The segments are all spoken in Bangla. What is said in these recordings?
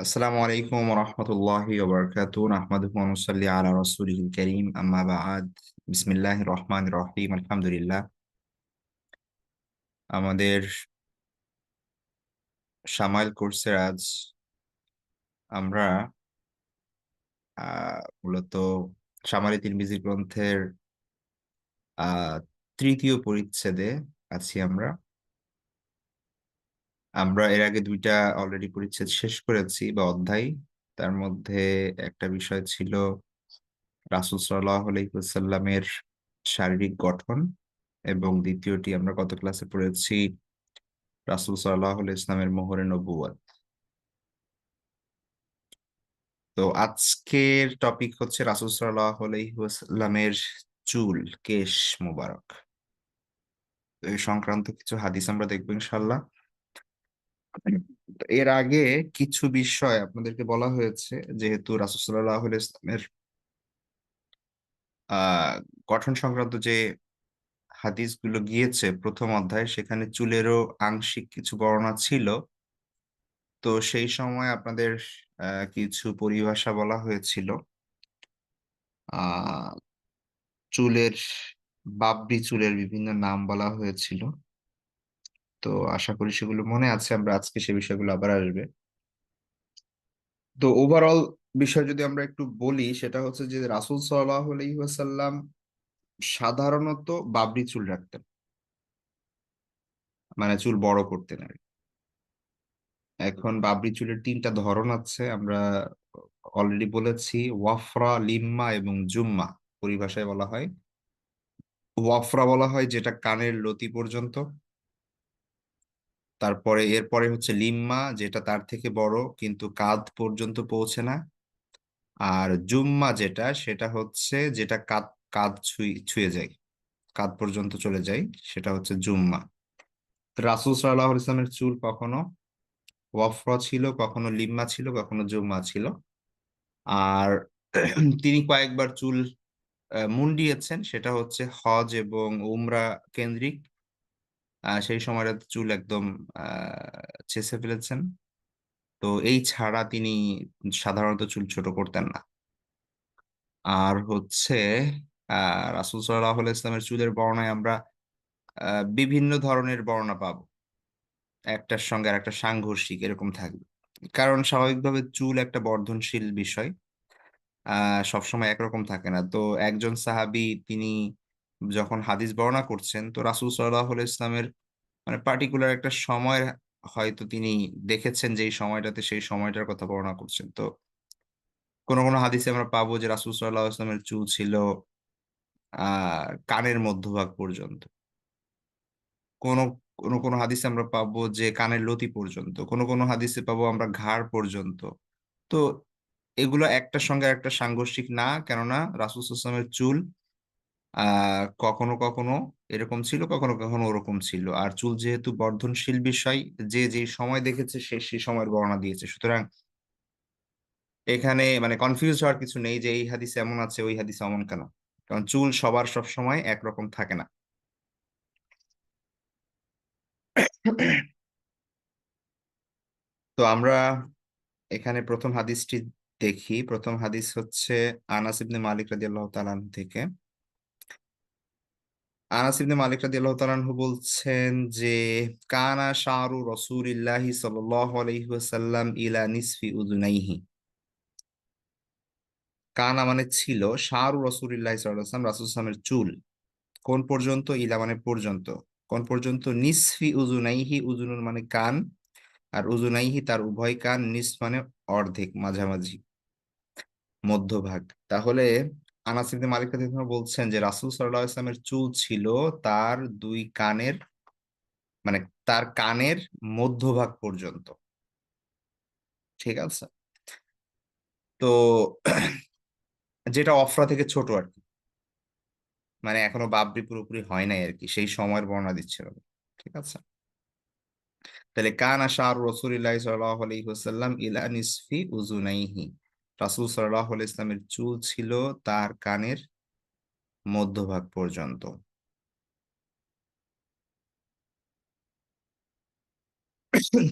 আসসালামু আলাইকুম রহমতুল্লাহি ওবরকাতুহু নাহমাদুহু ওয়া নুসাল্লি আলা রাসূলিল কারীম আম্মা বা'দ বিসমিল্লাহির রহমানির রহিম আলহামদুলিল্লাহ। আমাদের শামাইল কোর্সের আজ আমরা মূলত শামাইল তিরমিজি গ্রন্থের আহ তৃতীয় পরিচ্ছেদে আছি। আমরা আমরা এর আগে দুইটা অলরেডি পরিচ্ছেদ শেষ করেছি বা অধ্যায়। তার মধ্যে একটা বিষয় ছিল রাসূল সাল্লাল্লাহু আলাইহি ওয়াসাল্লামের শারীরিক গঠন, এবং দ্বিতীয়টি আমরা গত ক্লাসে পড়েছি রাসূল সাল্লাল্লাহু আলাইহি ইসলামের মোহরে নবুয়ত। তো আজকের টপিক হচ্ছে রাসূল সাল্লাল্লাহু আলাইহি ওয়াসাল্লামের চুল, কেশ মোবারক। তো এই সংক্রান্ত কিছু হাদিস আমরা দেখবো ইনশাআল্লাহ। তো এর আগে কিছু বিষয় আপনাদেরকে বলা হয়েছে, যেহেতু রাসূল সাল্লাল্লাহু আলাইহি ইসলামের আহ গঠন সংক্রান্ত যে হাদিসগুলো গিয়েছে প্রথম অধ্যায়ে, সেখানে চুলেরও আংশিক কিছু বর্ণনা ছিল। তো সেই সময় আপনাদের কিছু পরিভাষা বলা হয়েছিল। আহ চুলের, বাবরি চুলের বিভিন্ন নাম বলা হয়েছিল। তো আশা করি সেগুলো মনে আছে, আমরা আজকে সে বিষয়গুলো আবার আসবে। তো ওভারঅল বিষয় যদি আমরা একটু বলি, সেটা হচ্ছে যে রাসূল সাল্লাল্লাহু আলাইহি ওয়াসাল্লাম সাধারণত বাবরি চুল রাখতেন, মানে চুল বড় করতেন আর কি। এখন বাবরি চুলের তিনটা ধরন আছে, আমরা অলরেডি বলেছি। ওয়াফরা, লিম্মা এবং জুম্মা পরিভাষায় বলা হয়। ওয়াফরা বলা হয় যেটা কানের লতি পর্যন্ত। তারপরে এরপরে হচ্ছে লিম্মা, যেটা তার থেকে বড় কিন্তু কাঁধ পর্যন্ত পৌঁছে না। আর জুম্মা যেটা, সেটা হচ্ছে যেটা কাঁধ কাঁধ ছুঁয়ে যায়, কাঁধ পর্যন্ত চলে যায়, সেটা হচ্ছে জুম্মা। তো রাসূল সাল্লাল্লাহু আলাইহি ওয়াসাল্লামের চুল কখনো ওয়াফরা ছিল, কখনো লিম্মা ছিল, কখনো জুম্মা ছিল। আর তিনি কয়েকবার চুল মুন্ডিয়েছেন, সেটা হচ্ছে হজ এবং উমরা কেন্দ্রিক। সেই সময়টা চুল একদম ছেঁচে ফেলেছেন। তো এই ছাড়া তিনি সাধারণত চুল ছোট করতেন না। আর হচ্ছে রাসূল সাল্লাল্লাহু আলাইহি ইসলামের চুলের বর্ণায় আমরা বিভিন্ন ধরনের বর্ণনা পাবো, একটার সঙ্গে আর একটা সাংঘর্ষিক এরকম থাকবে। কারণ স্বাভাবিকভাবে চুল একটা বর্ধনশীল বিষয়, সবসময় একরকম থাকে না। তো একজন সাহাবী তিনি যখন হাদিস বর্ণনা করছেন, তো রাসূল সাল্লাল্লাহু আলাইহি ইসলামের মানে পার্টিকুলার একটা সময় হয়তো তিনি দেখেছেন যে এই সময়টাতে সেই সময়টার কথা বর্ণনা করছেন। তো কোন কোন হাদিসে আমরা পাবো যে রাসূল সাল্লাল্লাহু আলাইহি ওয়াসাল্লামের চুল ছিল কানের মধ্যভাগ পর্যন্ত। কোন কোন হাদিসে আমরা পাবো যে কানের লতি পর্যন্ত, কোন কোন হাদিসে পাবো আমরা ঘাড় পর্যন্ত। তো এগুলো একটার সঙ্গে একটা সাংঘর্ষিক না, কেননা রাসূল সাল্লাল্লাহু আলাইহি ওয়াসাল্লামের চুল কখনো কখনো এরকম ছিল, কখনো কখনো ওরকম ছিল। আর চুল যেহেতু বর্ধনশীল বিষয়, যে যে সময় দেখেছে সে সেই সময়ের বর্ণনা দিয়েছে। সুতরাং এখানে মানে কনফিউজ হওয়ার কিছু নেই যে এই হাদিসে এমন আছে ওই হাদিসে এমন কেন, কারণ চুল সবার সব সময় একরকম থাকে না। তো আমরা এখানে প্রথম হাদিসটি দেখি। প্রথম হাদিস হচ্ছে আনাস ইবনে মালিক রাদিয়াল্লাহু তাআলা আনহু থেকে। আনাস ইবনে মালিক রাদিয়াল্লাহু তাআলা আনহু বলছেন যে কানা শাআরু রাসূলিল্লাহি সাল্লাল্লাহু আলাইহি ওয়াসাল্লাম ইলা নিসফি উযুনাইহি। কানা মানে ছিল, শাআরু রাসূলিল্লাহি সাল্লাল্লাহু আলাইহি ওয়াসাল্লাম রাসূল সাল্লাল্লাহু আলাইহি ওয়াসাল্লামের চুল কোন পর্যন্ত, ইলা মানে পর্যন্ত, কোন পর্যন্ত, নিসফি উযুনাইহি, উযুনুন মানে কান, আর উযুনাইহি তার উভয় কান, নিস মানে অর্ধেক, মাঝামাঝি, মধ্যভাগ। তাহলে আনাস ইবনে মালিক রাদিয়াল্লাহু আনহু বলছেন যে রাসূল সাল্লাল্লাহু আলাইহি ওয়াসাল্লামের চুল ছিল তার দুই কানের, মানে তার কানের মধ্যভাগ পর্যন্ত। ঠিক আছে। তো যেটা অফরা থেকে ছোট আর কি, মানে এখনো বাবরি পুরোপুরি হয় নাই আর কি, সেই সময়ের বর্ণনা দিচ্ছিল। ঠিক আছে। তাহলে কানা শাআরু রাসূলিল্লাহি সাল্লাল্লাহু আলাইহি ওয়াসাল্লাম ইলা নিসফি উযুনাইহি, রাসূল সাল্লাল্লাহু আলাইহি ইসলামের চুল ছিল তার কানের মধ্যভাগ পর্যন্ত।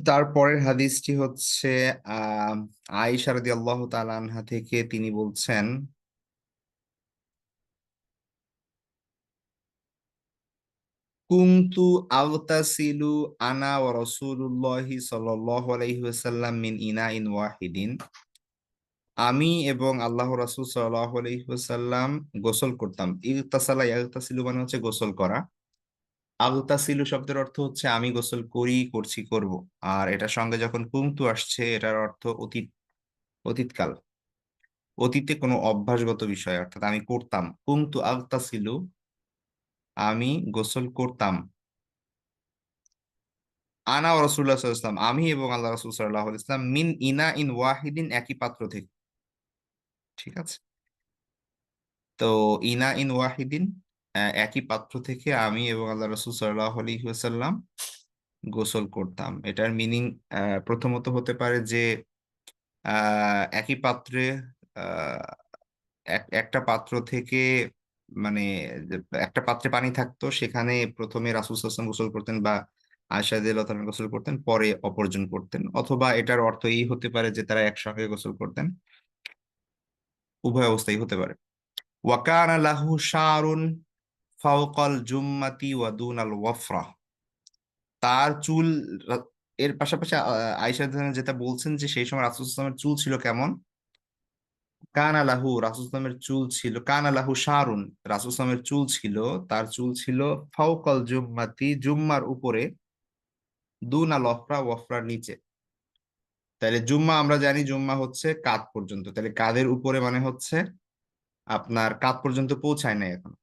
তারপরের হাদিসটি হচ্ছে আহ আয়েশা রাদিয়াল্লাহু তাআলা আনহা থেকে, তিনি বলছেন, কুনতু আগতাসিলু আনা ওয়া রাসূলুল্লাহি সাল্লাল্লাহু আলাইহি ওয়াসাল্লাম মিন ইনাইন ওয়াহিদিন। আমি এবং আল্লাহ রাসূল সাল্লাল্লাহু আলাইহি ওয়াসাল্লাম গোসল করতাম। ইগতাসালা ইয়াগতাসিলু মানে হচ্ছে গোসল করা। আগতাসিলু শব্দের অর্থ হচ্ছে আমি গোসল করি, করছি, করব। আর এটার সঙ্গে যখন কুনতু আসছে, এটার অর্থ অতীত, অতীতকাল, অতীতে কোনো অভ্যাসগত বিষয়, অর্থাৎ আমি করতাম। কুনতু আগতাসিলু, আমি গোসল করতাম। আনা ও রাসূলুল্লাহ সাল্লাল্লাহু আলাইহি ওয়াসাল্লাম, আমি এবং আল্লাহ রাসূল সাল্লাল্লাহু আলাইহি ওয়াসাল্লাম, মিন ইনা ইন ওয়াহিদিন, একই পাত্র থেকে। ঠিক আছে। তো ইনা ইন ওয়াহিদিন, একই পাত্র থেকে আমি এবং আল্লাহ রাসূল সাল্লাল্লাহু আলাইহি ওয়াসাল্লাম গোসল করতাম। এটার মিনিং প্রথমত হতে পারে যে একই পাত্রে, আহ, একটা পাত্র থেকে, মানে যে একটা পাত্রে পানি থাকতো, সেখানে প্রথমে রাসূল সাল্লাল্লাহু আলাইহি ওয়াসাল্লাম গোসল করতেন, বা আয়েশা রাদিয়াল্লাহু তাআলা গোসল করতেন, পরে অপরজন করতেন। অথবা এটার অর্থ এই হতে পারে যে তারা একসঙ্গে গোসল করতেন। উভয় অবস্থাই হতে পারে। ওয়াকানা লাহু শারুন ফাওকাল জুম্মাতি ওয়া দুনাল ওয়াফরা। তার চুল, এর পাশাপাশি আয়েশা রাদিয়াল্লাহু তাআলা যেটা বলছেন যে সেই সময় রাসূল সাল্লাল্লাহু আলাইহি ওয়াসাল্লামের চুল ছিল কেমন। কানা লাহু, রাসূল সাল্লাল্লাহু আলাইহি ওয়াসাল্লামের চুল ছিল, কানা লাহু শারুন, রাসূল সাল্লাল্লাহু আলাইহি ওয়াসাল্লামের চুল ছিল, তার চুল ছিল ফাওকাল জুম্মাতি, জুম্মার উপরে, দুনাল ওয়াফরা, ওয়াফরার নিচে। তাহলে জুম্মা আমরা জানি, জুম্মা হচ্ছে কাঁধ পর্যন্ত, তাহলে কাঁধের উপরে মানে হচ্ছে আপনার কাঁধ পর্যন্ত পৌঁছায় নাই এখন।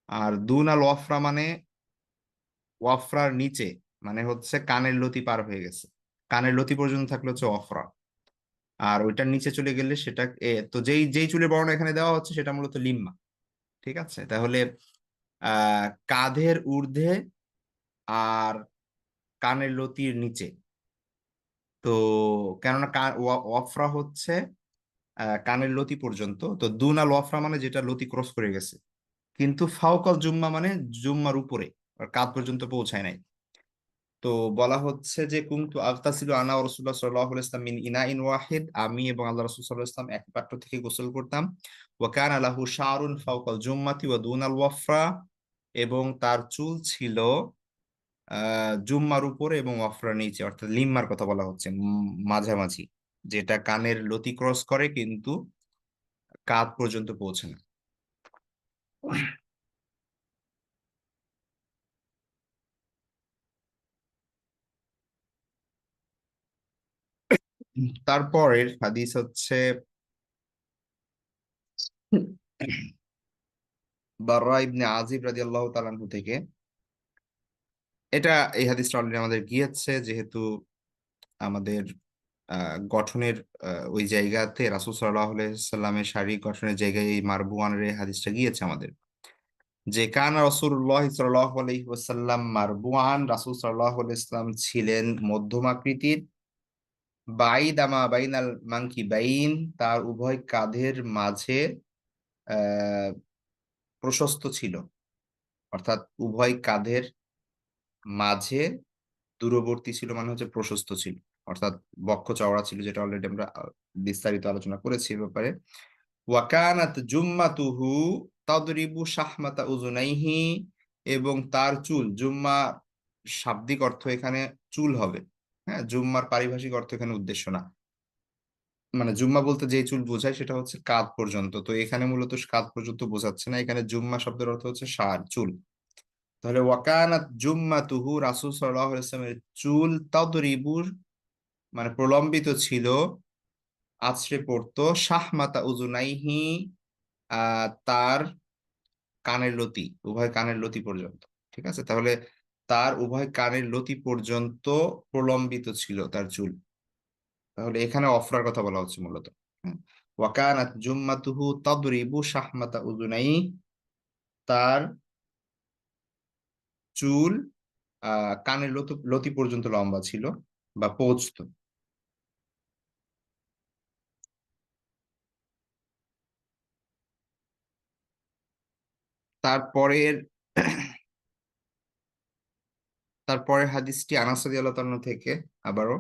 আর দুনাল ওয়াফরা মানে ওয়াফরার নিচে, মানে হচ্ছে কানের লতি পার হয়ে গেছে। কানের লতি পর্যন্ত থাকলে হচ্ছে ওয়াফরা। আর ওইটার নিচে চলে গেলে সেটা তো যেই যেই চুলের বর্ণনা এখানে দেওয়া হচ্ছে সেটা মূলত লিম্মা। ঠিক আছে। তাহলে কাঁধের ঊর্ধ্বে আর কানের লতির নিচে। তো কেননা ওয়াফরা হচ্ছে কানের লতি পর্যন্ত, তো দুনাল ওয়াফরা মানে যেটা লতি ক্রস করে গেছে। কিন্তু ফাওকাল জুম্মা মানে জুম্মার উপরে, আর কাঁধ পর্যন্ত পৌঁছায় নাই। তো বলা হচ্ছে যে কুনতু আগতাসিলু আনা ওয়া রাসূলুল্লাহ সাল্লাল্লাহু আলাইহি ওয়াসাল্লাম মিন ইনাইন ওয়াহিদ, আমি এবং আল্লাহ রাসূল সাল্লাল্লাহু আলাইহি ওয়াসাল্লাম এক পাত্র থেকে গোসল করতাম। ওয়া কানা লাহু শারুন ফাওকাল জুম্মাতি ওয়া দুনাল ওয়াফরা, এবং তার চুল ছিল জুম্মার উপরে এবং ওয়াফরার নিচে, অর্থাৎ লিম্মার কথা বলা হচ্ছে, মাঝামাঝি, যেটা কানের লতি ক্রস করে কিন্তু কাঁধ পর্যন্ত পৌঁছে না। তারপরের হাদিস হচ্ছে বাররা ইবনে আজিব রাদিয়াল্লাহু তাআলা আনহু থেকে। এটা, এই হাদিসটা অলরেডি আমাদের গিয়েছে, যেহেতু আমাদের গঠনের ওই জায়গাতে রাসূল সাল্লাল্লাহু আলাইহি সাল্লামের শারীরিক গঠনের জায়গায় এই মারবুয়ানের এই হাদিসটা গিয়েছে আমাদের, যে কানা রাসূলুল্লাহ সাল্লাল্লাহু আলাইহি ওয়াসাল্লাম মারবুয়ান, রাসূল সাল্লাল্লাহু আলাইহি সাল্লাম ছিলেন মধ্যমাকৃতির, বাইদামা বাইনাল মানকিবাইন, তার উভয় কাঁধের মাঝে আহ প্রশস্ত ছিল, অর্থাৎ উভয় কাঁধের মাঝে দূরবর্তী ছিল মানে হচ্ছে প্রশস্ত ছিল, অর্থাৎ বক্ষ চওড়া ছিল, যেটা অলরেডি আমরা বিস্তারিত আলোচনা করেছি এ ব্যাপারে। ওয়াকানাত জুম্মাতুহু তাদরিবু শাহমাতা উযুনাইহি, এবং তার চুল, জুম্মা শাব্দিক অর্থ এখানে চুল হবে। হ্যাঁ, জুম্মার পারিভাষিক অর্থ এখানে উদ্দেশ্য না। মানে জুম্মা বলতে যে চুল বোঝায় সেটা হচ্ছে কাঁধ পর্যন্ত, তো এখানে মূলত কাঁধ পর্যন্ত বোঝাচ্ছে না, এখানে জুম্মা শব্দের অর্থ হচ্ছে ষাঁড়, চুল। তাহলে ওয়াকানাত জুম্মাতুহু, রাসূল সাল্লাল্লাহু আলাইহি ওয়াসাল্লামের চুল তাদরিবুর মানে প্রলম্বিত ছিল, আছড়ে পড়তো, শাহমাতা উযুনাইহি তার কানের লতি, উভয় কানের লতি পর্যন্ত। ঠিক আছে। তাহলে তার উভয় কানের লতি পর্যন্ত প্রলম্বিত ছিল তার চুল। তাহলে এখানে অফরার কথা বলা হচ্ছে মূলত। হ্যাঁ। ওয়াকানাত জুম্মাতুহু তাদরিবু শাহমাতা উযুনাইহি, তার চুল কানের লতি লতি পর্যন্ত লম্বা ছিল বা পৌঁছতো। তারপরের তারপরে হাদিসটি আনাস রাদিয়াল্লাহু তাআলা থেকে আবারও।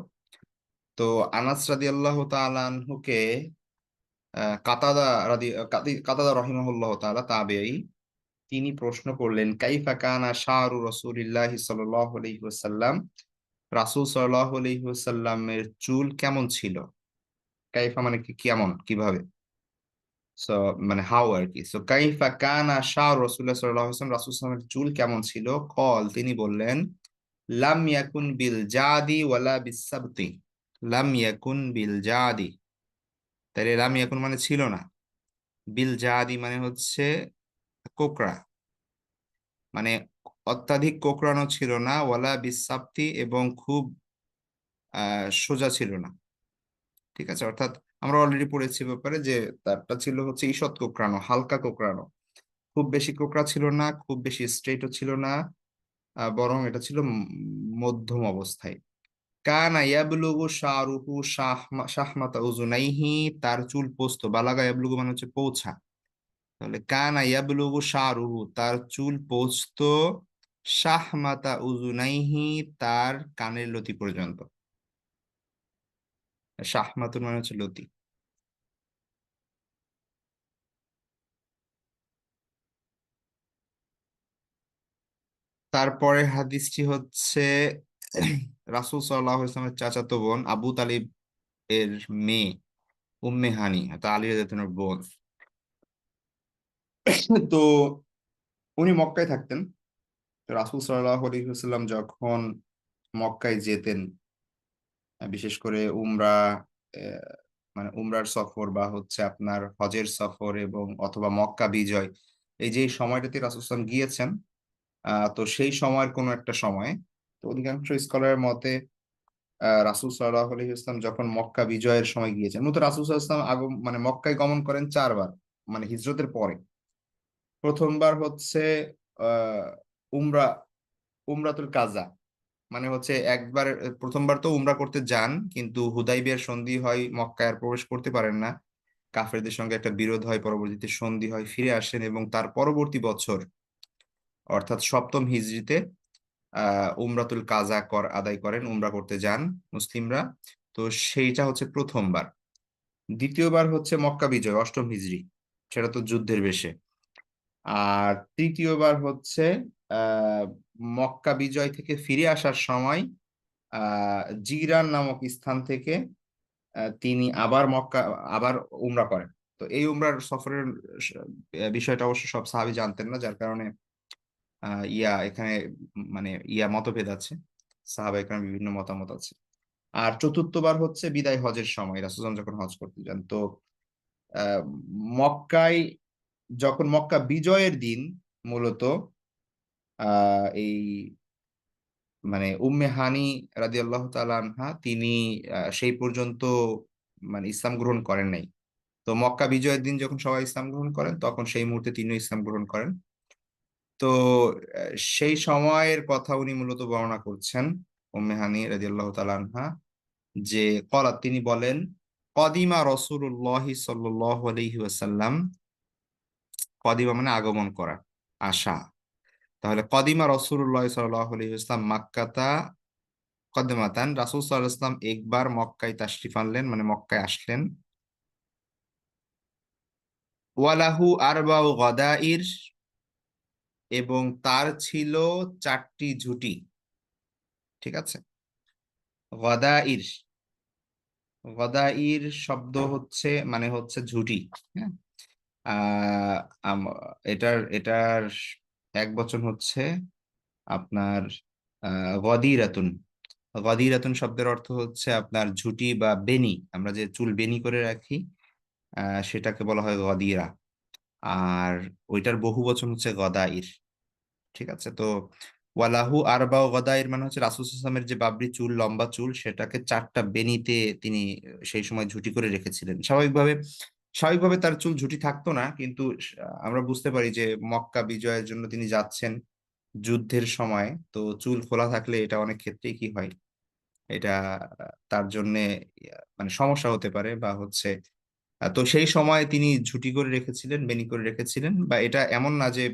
তো আনাস রাদিয়াল্লাহু তাআলা আনহুকে কাতাদা কাতাদা রাহিমাহুল্লাহ তাআলা তাবেঈ, তিনি প্রশ্ন করলেন, কাইফা কানা শাআরু রাসূলিল্লাহি সাল্লাল্লাহু আলাইহি ওয়াসাল্লাম, রাসূল সাল্লাল্লাহু আলাইহি ওয়াসাল্লামের চুল কেমন ছিল। কাইফা মানে কি, কেমন, কিভাবে। সো মানে হাউ আর কি। সো কাইফা কানা শাআরু রাসূলিল্লাহি সাল্লাল্লাহু আলাইহি ওয়াসাল্লাম, রাসূল সাল্লাল্লাহু আলাইহি ওয়াসাল্লামের চুল কেমন ছিল। কল, তিনি বললেন, লাম ইয়াকুন বিল জাদি ওয়ালা বিসাবতি। লাম ইয়াকুন বিল জাদি, তাহলে লাম ইয়াকুন মানে ছিল না, বিল জাদি মানে হচ্ছে কোকড়া, মানে অত্যাধিক কোঁকড়ানো ছিল না, ওয়ালা বিসাপ্তি এবং খুব সোজা ছিল না। ঠিক আছে, অর্থাৎ আমরা অলরেডি পড়েছি ব্যাপারে যে তারটা ছিল হচ্ছে ঈষৎ কোঁকড়ানো, হালকা কোঁকড়ানো, খুব বেশি কোঁকড়া ছিল না, খুব বেশি স্ট্রেটও ছিল না, বরং এটা ছিল মধ্যম অবস্থায়। কানা ইয়াবলুগু শাহরুহু শাহমাতা উজুনাইহি, তার চুল পোস্ত, বালাগা ইয়াবলুগু মানে হচ্ছে পৌঁছা, তাহলে কানা ইয়াবলুগু শাহরুহু, তার চুল পৌঁছতো, শাহমাতা উজুনাইহি, তার কানের লতি পর্যন্ত। শাহমাতুন মানে হচ্ছে লতি। তারপরে হাদিসটি হচ্ছে রাসূল সাল্লাল্লাহু আলাইহি ওয়াসাল্লামের চাচাতো বোন আবু তালিব এর মেয়ে উম্মে হানি, আলী রাদিয়াল্লাহু আনহার বোন। তো উনি মক্কায় থাকতেন। তো রাসূল সাল্লাল্লাহু আলাইহি ওয়াসাল্লাম যখন মক্কায় যেতেন, বিশেষ করে আহ, মানে উমরার সফর বা হচ্ছে আপনার হজের সফর এবং অথবা মক্কা বিজয়, এই যে সময়টাতে রাসূল সাল্লাল্লাহু আলাইহি ওয়াসাল্লাম গিয়েছেন, তো সেই সময়ের কোনো একটা সময়, তো অধিকাংশ স্কলারের মতে রাসূল সাল্লাল্লাহু আলাইহি ওয়াসাল্লাম যখন মক্কা বিজয়ের সময় গিয়েছেন, মূলত রাসূল সাল্লাল্লাহু আলাইহি ওয়াসাল্লাম মানে মক্কায় গমন করেন 4 বার, মানে হিজরতের পরে। প্রথমবার হচ্ছে আহ উমরা, উমরাতুল কাজা, মানে হচ্ছে একবার, প্রথমবার তো উমরা করতে যান, কিন্তু হুদাইবিয়ার সন্ধি হয়, মক্কায় আর প্রবেশ করতে পারেন না, কাফেরদের সঙ্গে একটা বিরোধ হয়, পরবর্তীতে সন্ধি হয়, ফিরে আসেন এবং তার পরবর্তী বছর অর্থাৎ সপ্তম হিজরিতে উমরাতুল কাজা আদায় করেন, উমরা করতে যান মুসলিমরা। তো সেইটা হচ্ছে প্রথমবার। দ্বিতীয়বার হচ্ছে মক্কা বিজয়, অষ্টম হিজরি, সেটা তো যুদ্ধের বেশে। আর তৃতীয়বার হচ্ছে আহ মক্কা বিজয় থেকে ফিরে আসার সময় জিরান নামক স্থান থেকে তিনি আবার আবার উমরা করেন। তো এই উমরার সফরের বিষয়টা অবশ্য সব সাহাবী জানতেন না, যার কারণে এখানে মানে মতভেদ আছে, সাহাবা এখানে বিভিন্ন মতামত আছে। আর চতুর্থবার হচ্ছে বিদায় হজের সময়, রাসূল যখন হজ করতে যান। তো আহ মক্কায় যখন মক্কা বিজয়ের দিন মূলত এই মানে উম্মে হানি রাদিয়াল্লাহু তাআলা আনহা, তিনি সেই পর্যন্ত মানে ইসলাম গ্রহণ করেন নাই। তো মক্কা বিজয়ের দিন যখন সবাই ইসলাম গ্রহণ করেন, তখন সেই মুহূর্তে তিনিও ইসলাম গ্রহণ করেন। তো সেই সময়ের কথা উনি মূলত বর্ণনা করছেন, উম্মে হানি রাদিয়াল্লাহু তাআলা আনহা, যে কলাত, তিনি বলেন, কদিমা রাসূলুল্লাহ সাল্লাল্লাহু আলাইহি ওয়াসাল্লাম, কদিমা মানে আগমন করা, আসা। তাহলে কদিমা রাসূলুল্লাহ সাল্লাল্লাহু আলাইহি ওয়াসাল্লাম মাক্কাতা কদমাতান, রাসূল সাল্লাল্লাহু আলাইহি ওয়াসাল্লাম একবার মক্কায় তাশরিফ আনলেন, মানে মক্কায় আসলেন। ওয়ালাহু আরবাউ গদাইর, এবং তার ছিল 4টি ঝুঁটি। ঠিক আছে, গদাইর, গদাইর শব্দ হচ্ছে মানে হচ্ছে ঝুঁটি। হ্যাঁ, আহ আম- এটার এক বচন হচ্ছে আপনার গদিরাতুন। গদিরাতুন শব্দের অর্থ হচ্ছে আপনার ঝুঁটি বা বেনি, আমরা যে চুল বেনি করে রাখি, সেটাকে বলা হয় গদিরা। আর ওইটার বহু বচন হচ্ছে গদাইর। ঠিক আছে, তো ওয়ালাহু আরবাও গদাইর মানে হচ্ছে রাসূল সাল্লাল্লাহু আলাইহি ওয়াসাল্লামের যে বাবরি চুল, লম্বা চুল, সেটাকে 4টা বেনিতে তিনি সেই সময় ঝুঁটি করে রেখেছিলেন। স্বাভাবিকভাবে তার চুল ঝুঁটি থাকতো না, কিন্তু আমরা বুঝতে পারি যে মক্কা বিজয়ের জন্য তিনি যাচ্ছেন যুদ্ধের সময়, তো চুল খোলা থাকলে এটা অনেক ক্ষেত্রেই কি হয়, এটা তার জন্য মানে সমস্যা হতে পারে বা হচ্ছে, তো সেই সময় তিনি ঝুঁটি করে রেখেছিলেন, বেনি করে রেখেছিলেন, বা এটা এমন না যে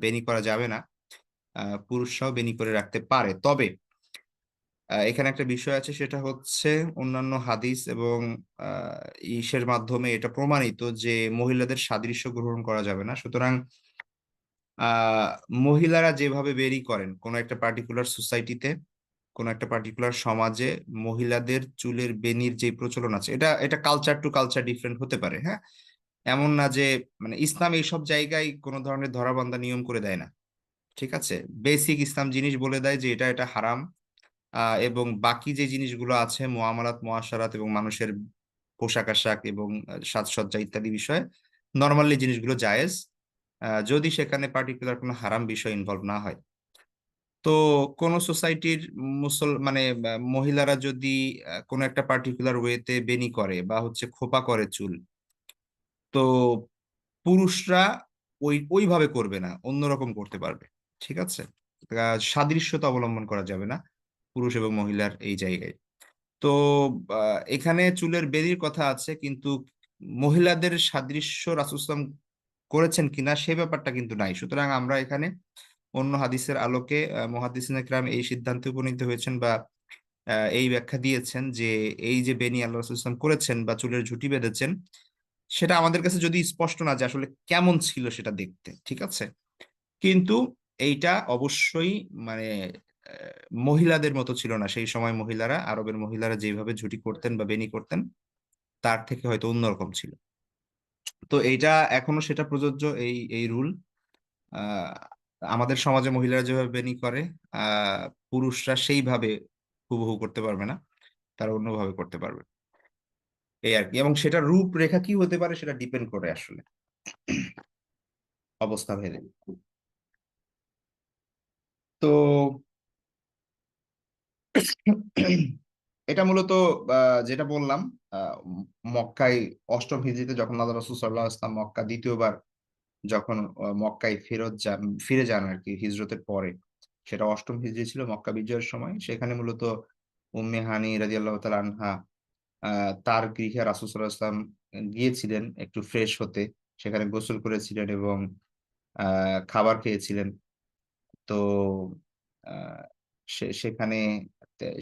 বেনি করা যাবে না, পুরুষরাও বেনি করে রাখতে পারে। তবে এখানে একটা বিষয় আছে, সেটা হচ্ছে অন্যান্য হাদিস এবং ইসের মাধ্যমে এটা প্রমাণিত যে মহিলাদের সাদৃশ্য গ্রহণ করা যাবে না। সুতরাং আহ মহিলারা যেভাবে বেরি করেন কোন একটা পার্টিকুলার সোসাইটিতে, কোন একটা পার্টিকুলার সমাজে, মহিলাদের চুলের বেনির যে প্রচলন আছে, এটা এটা কালচার টু কালচার ডিফারেন্ট হতে পারে। হ্যাঁ, এমন না যে মানে ইসলাম এইসব জায়গায় কোনো ধরনের ধরাবান্ধা নিয়ম করে দেয় না। ঠিক আছে, বেসিক ইসলাম জিনিস বলে দেয় যে এটা এটা হারাম। এবং বাকি যে জিনিসগুলো আছে, মুআমালাত মুআশারাত এবং মানুষের পোশাক আশাক এবং সাজসজ্জা ইত্যাদি বিষয়ে নর্মালি জিনিসগুলো জায়েজ, যদি সেখানে পার্টিকুলার কোনো হারাম বিষয় ইনভলভ না হয়। তো কোন সোসাইটির মানে মহিলারা যদি কোনো একটা পার্টিকুলার ওয়েতে বেনি করে বা হচ্ছে খোপা করে চুল, তো পুরুষরা ওইভাবে করবে না, অন্যরকম করতে পারবে। ঠিক আছে, সাদৃশ্যতা অবলম্বন করা যাবে না পুরুষ এবং মহিলার এই জায়গায়। তো এখানে চুলের বেরির কথা আছে, কিন্তু মহিলাদের সাদৃশ্য রাসূল সাল্লাল্লাহু আলাইহি ওয়াসাল্লাম করেছেন কিনা সে ব্যাপারটা কিন্তু নাই। সুতরাং আমরা এখানে অন্য হাদিসের আলোকে মুহাদ্দিসিনে কেরাম এই সিদ্ধান্তে উপনীত হয়েছেন বা এই ব্যাখ্যা দিয়েছেন যে এই যে বেনি আল্লাহ রাসূল সাল্লাল্লাহু আলাইহি ওয়াসাল্লাম করেছেন বা চুলের ঝুঁটি বেঁধেছেন, সেটা আমাদের কাছে যদি স্পষ্ট না যে আসলে কেমন ছিল সেটা দেখতে, ঠিক আছে, কিন্তু এইটা অবশ্যই মানে মহিলাদের মতো ছিল না। সেই সময় মহিলারা, আরবের মহিলারা যেভাবে ঝুঁটি করতেন বা বেনি করতেন তার থেকে হয়তো অন্যরকম ছিল। তো এইটা এখনো সেটা প্রযোজ্য, এই এই রুল। আহ আমাদের সমাজে মহিলারা যেভাবে বেনি করে, আহ পুরুষরা সেইভাবে হুবহু করতে পারবে না, তারা অন্যভাবে করতে পারবে, এই আর কি। এবং সেটা রূপরেখা কি হতে পারে সেটা ডিপেন্ড করে আসলে অবস্থা ভেদে। তো এটা মূলত যেটা বললাম, মক্কায় অষ্টম হিজরিতে যখন আল্লাহ রাসূল সাল্লাল্লাহু আলাইহি ওয়াসাল্লাম মক্কা দ্বিতীয়বার যখন মক্কায় ফিরে যান আর কি হিজরতের পরে, সেটা অষ্টম হিজরি ছিল মক্কা বিজয়ের সময়। সেখানে মূলত উম্মে হানি রাদিয়াল্লাহু তাআলা আনহা তার গৃহে রাসূল সাল্লাল্লাহু আলাইহি ওয়াসাল্লাম গিয়েছিলেন একটু ফ্রেশ হতে। সেখানে গোসল করেছিলেন এবং খাবার খেয়েছিলেন। তো আহ, সেখানে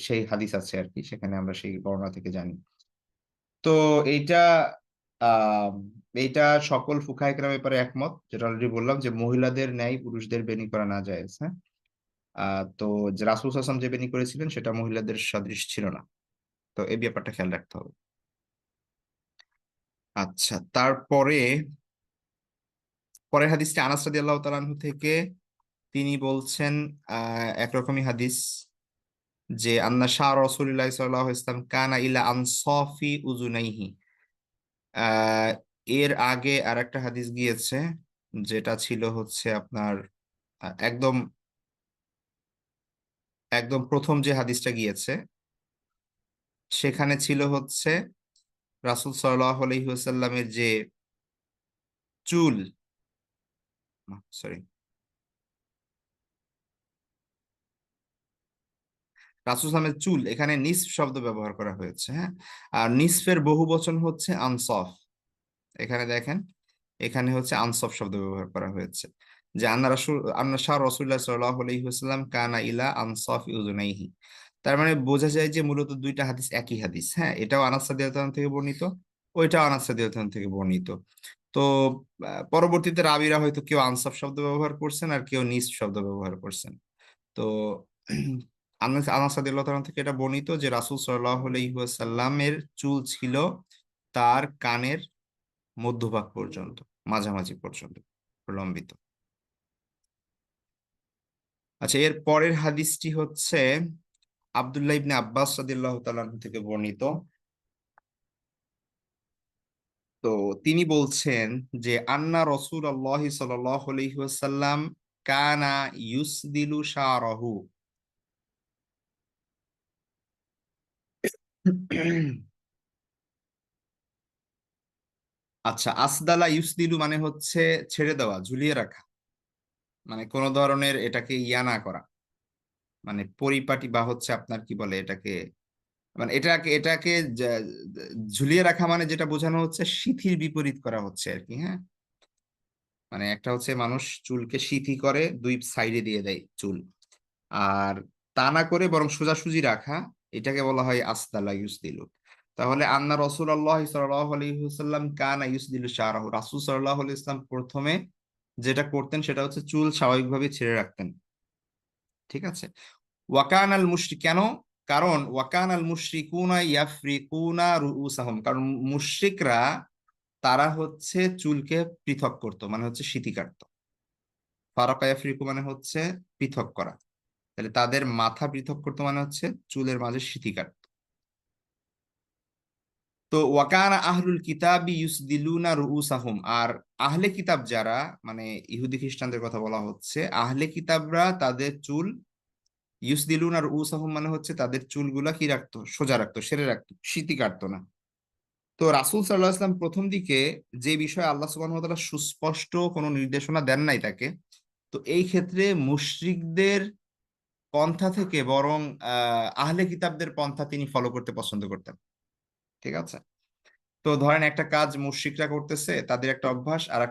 সেই হাদিস আছে আর কি, সেখানে আমরা সেই বর্ণনা থেকে জানি। তো এইটা আহ এইটা সকল ফুকাহে কেরামের ব্যাপারে একমত, যেটা অলরেডি বললাম যে মহিলাদের ন্যায় পুরুষদের বেনি করা না যায়। হ্যাঁ, তো যে রাসূল সাল্লাল্লাহু আলাইহি ওয়াসাল্লাম যে বেনি করেছিলেন সেটা মহিলাদের সদৃশ ছিল না। তো এই ব্যাপারটা খেয়াল রাখতে হবে। আচ্ছা, তারপরে পরের হাদিসটা আনাস রাদিয়াল্লাহু তাআলা আনহু থেকে। তিনি বলছেন একরকমই হাদিস, যে আন্না শাহ রাসূলুল্লাহ সাল্লাল্লাহু আলাইহি ওয়াসাল্লাম কানা ইলা আনসাফি উযুনাইহি। আহ এর আগে আরেকটা হাদিস গিয়েছে, যেটা ছিল হচ্ছে আপনার একদম একদম প্রথম যে হাদিসটা গিয়েছে সেখানে ছিল হচ্ছে রাসূল সাল্লাল্লাহু আলাইহি ওয়াসাল্লামের যে চুল, সরি, রাসূল সাল্লামের চুল, এখানে নিসফ শব্দ ব্যবহার করা হয়েছে। হ্যাঁ, আর নিসফের বহু বচন হচ্ছে আনসফ। এখানে দেখেন, এখানে হচ্ছে আনসফ শব্দ ব্যবহার করা হয়েছে, যে আন্না শাহ রাসূলুল্লাহ সাল্লাল্লাহু আলাইহি ওয়াসাল্লাম কানা ইলা আনসাফ উযুনাইহি। তার মানে বোঝা যায় যে মূলত দুইটা হাদিস একই হাদিস। হ্যাঁ, এটাও আনাস রাদিয়াল্লাহু আনহু থেকে বর্ণিত, ওইটাও আনাস রাদিয়াল্লাহু আনহু থেকে বর্ণিত। তো পরবর্তীতে রাবীরা হয়তো কেউ আনসাফ শব্দ ব্যবহার করছেন আর কেউ নিস শব্দ ব্যবহার করছেন। তো আনাস আনাস রাদিয়াল্লাহু তাআলা থেকে এটা বর্ণিত যে রাসূল সাল্লাল্লাহু আলাইহি ওয়াসাল্লামের চুল ছিল তার কানের মধ্যভাগ পর্যন্ত, মাঝামাঝি পর্যন্ত প্রলম্বিত। আচ্ছা, এর পরের হাদিসটি হচ্ছে আব্দুল্লাহ ইবনে আব্বাস রাদিয়াল্লাহু তাআলা আনহু থেকে বর্ণিত। তো তিনি বলছেন যে আন্না রাসূলুল্লাহ সাল্লাল্লাহু আলাইহি ওয়াসাল্লাম কানা ইউসদিলু শারাহু। আচ্ছা, আসদালা ইউসদিলু মানে হচ্ছে ছেড়ে দেওয়া, ঝুলিয়ে রাখা, মানে কোন ধরনের এটাকে ইয়া না করা, মানে পরিপাটি বা হচ্ছে আপনার কি বলে এটাকে, মানে এটাকে এটাকে ঝুলিয়ে রাখা মানে যেটা বোঝানো হচ্ছে শিথিল বিপরীত করা হচ্ছে আর কি। হ্যাঁ, মানে একটা হচ্ছে মানুষ চুলকে সিথি করে দুই সাইডে দিয়ে দেয় চুল, আর তা না করে বরং সোজাসুজি রাখা, এটাকে বলা হয় আসদালা ইউসদিলু। তাহলে আন্না রাসূলুল্লাহ সাল্লাল্লাহু আলাইহি ওয়াসাল্লাম কানা ইউসদিলু শারাহু, রাসূল সাল্লাল্লাহু আলাইহি ওয়াসাল্লাম প্রথমে যেটা করতেন সেটা হচ্ছে চুল স্বাভাবিকভাবে ছেড়ে রাখতেন। ঠিক আছে। ওয়াকান আল মুশরিক কেন? কারণ ওয়াকান আল মুশরিকুনা ইয়াফরিকুনা রুউসাহুম, কারণ মুশরিকরা তারা হচ্ছে চুলকে পৃথক করতো, মানে হচ্ছে সিঁথি কাটতো। ফারাকা ইয়াফরিকু মানে হচ্ছে পৃথক করা। তাহলে তাদের মাথা পৃথক করতো মানে হচ্ছে চুলের মাঝে সিঁথি কাটতো। তো ওয়াকানা আহলুল কিতাবি ইউসদিলুনা রুউসাহুম, আর আহলে কিতাব যারা, মানে ইহুদি খ্রিস্টানদের কথা বলা হচ্ছে, আহলে কিতাবরা তাদের চুল ইউসদিলুনা রুউসাহুম মানে হচ্ছে তাদের চুলগুলা কি রাখতো, সোজা রাখতো, সেরে রাখতো, সিঁথি কাটতো না। তো রাসূল সাল্লাল্লাহু আলাইহি ওয়াসাল্লাম প্রথম দিকে যে বিষয়ে আল্লাহ সুবহানাহু ওয়া তাআলা সুস্পষ্ট কোনো নির্দেশনা দেন নাই তাকে, তো এই ক্ষেত্রে মুশরিকদের পন্থা থেকে বরং আহলে কিতাবদের পন্থা তিনি ফলো করতে পছন্দ করতেন। ঠিক আছে। তো ধরেন একটা কাজ মুশরিকরা করতেছে, তাদের একটা অভ্যাস, আর